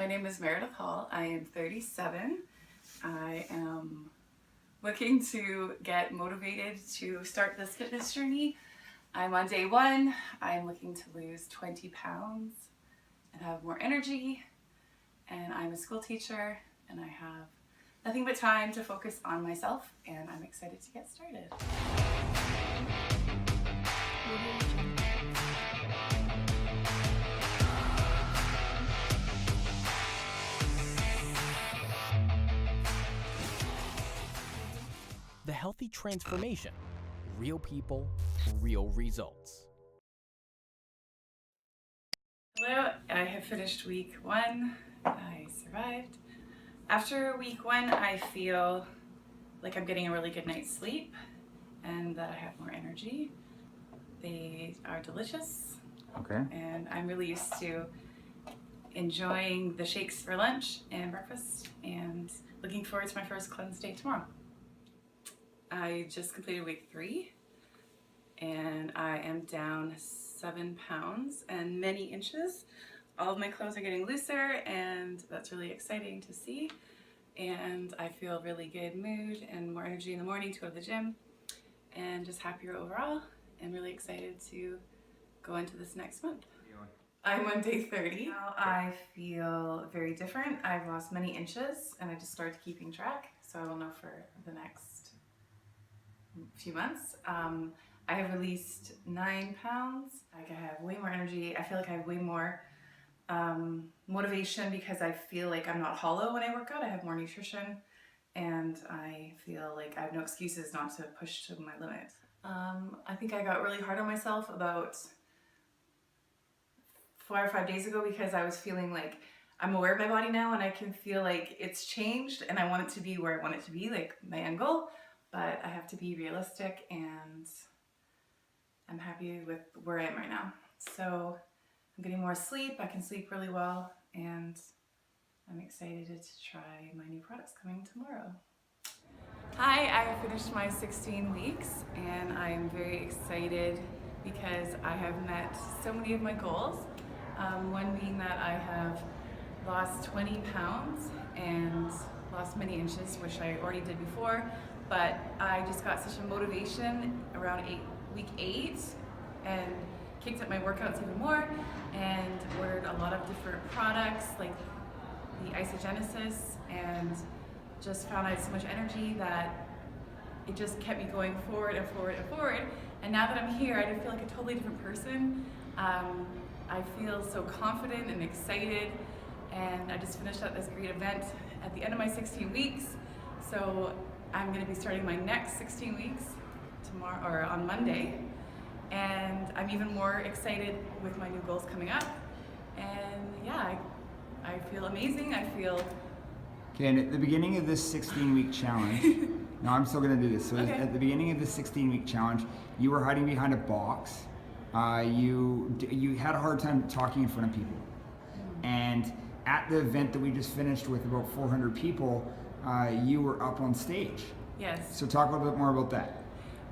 My name is Meredith Hall. I am 37. I am looking to get motivated to start this fitness journey. I'm on day one. I'm looking to lose 20 pounds and have more energy. And I'm a school teacher and I have nothing but time to focus on myself, and I'm excited to get started. The Healthy Transformation. Real people, real results. Hello, I have finished week one. I survived. After week one, I feel like I'm getting a really good night's sleep and that I have more energy. They are delicious. Okay. And I'm really used to enjoying the shakes for lunch and breakfast and looking forward to my first cleanse day tomorrow. I just completed week 3 and I am down 7 pounds and many inches. All of my clothes are getting looser and that's really exciting to see. And I feel really good mood and more energy in the morning to go to the gym and just happier overall and really excited to go into this next month. I'm on day 30. Now I feel very different. I've lost many inches and I just started keeping track, so I will know for the next few months. I have released 9 pounds. I have way more energy. I feel like I have way more motivation because I feel like I'm not hollow when I work out. I have more nutrition and I feel like I have no excuses not to push to my limit. I think I got really hard on myself about 4 or 5 days ago because I was feeling like I'm aware of my body now and I can feel like it's changed and I want it to be where I want it to be, like my end goal, but I have to be realistic and I'm happy with where I am right now. So I'm getting more sleep, I can sleep really well, and I'm excited to try my new products coming tomorrow. Hi, I finished my 16 weeks and I am very excited because I have met so many of my goals. One being that I have lost 20 pounds and lost many inches, which I already did before, but I just got such a motivation around week 8 and kicked up my workouts even more and ordered a lot of different products like the isogenesis and just found I had so much energy that it just kept me going forward and forward and forward. And now that I'm here, I feel like a totally different person. I feel so confident and excited, and I just finished up this great event at the end of my 16 weeks. So I'm going to be starting my next 16 weeks tomorrow or on Monday, and I'm even more excited with my new goals coming up. And yeah, I feel amazing. I feel Okay, and at the beginning of this 16-week challenge, no, I'm still going to do this. So okay. At the beginning of this 16-week challenge, you were hiding behind a box. You had a hard time talking in front of people. And at the event that we just finished with about 400 people, you were up on stage. Yes. So talk a little bit more about that.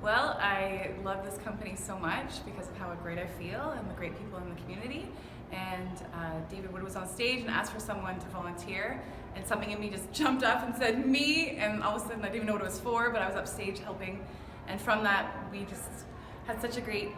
Well, I love this company so much because of how great I feel and the great people in the community. And David Wood was on stage and asked for someone to volunteer, and something in me just jumped up and said, me, and all of a sudden I didn't even know what it was for, but I was upstage helping. And from that, we just had such a great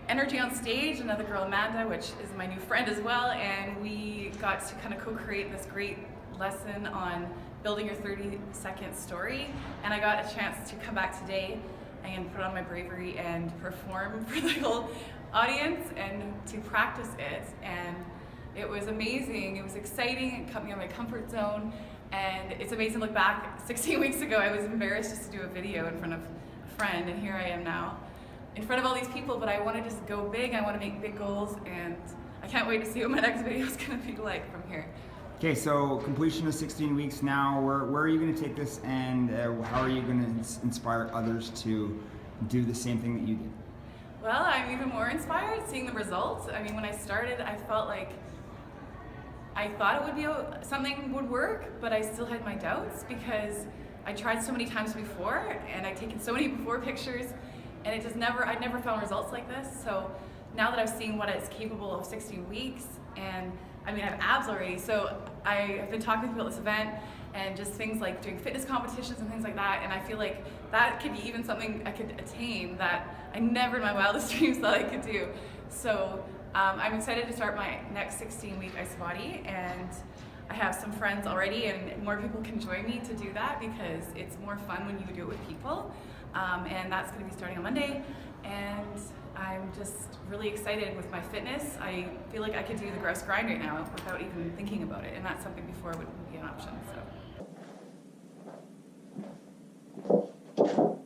energy on stage. Another girl, Amanda, which is my new friend as well, and we got to kind of co-create this great lesson on building your 30-second story. And I got a chance to come back today and put on my bravery and perform for the whole audience and to practice it. And it was amazing. It was exciting. It kept me out of my comfort zone. And it's amazing to look back. 16 weeks ago, I was embarrassed just to do a video in front of a friend, and here I am now in front of all these people, but I want to just go big. I want to make big goals, and I can't wait to see what my next video is going to be like from here. Okay, so completion of 16 weeks now, where are you going to take this, and how are you going to inspire others to do the same thing that you did? Well, I'm even more inspired seeing the results. I mean, when I started, I felt like I thought it would be something would work, but I still had my doubts because I tried so many times before and I'd taken so many before pictures, and it just I never found results like this. So now that I've seen what it's capable of 16 weeks, and I mean, I have abs already, so I have been talking to people at this event and just things like doing fitness competitions and things like that, and I feel like that could be even something I could attain that I never in my wildest dreams thought I could do. So I'm excited to start my next 16-week Ice Body, and I have some friends already, and more people can join me to do that because it's more fun when you do it with people. And that's going to be starting on Monday, and I'm just really excited with my fitness. I feel like I could do the gross grind right now without even thinking about it, and that's something before wouldn't be an option. So.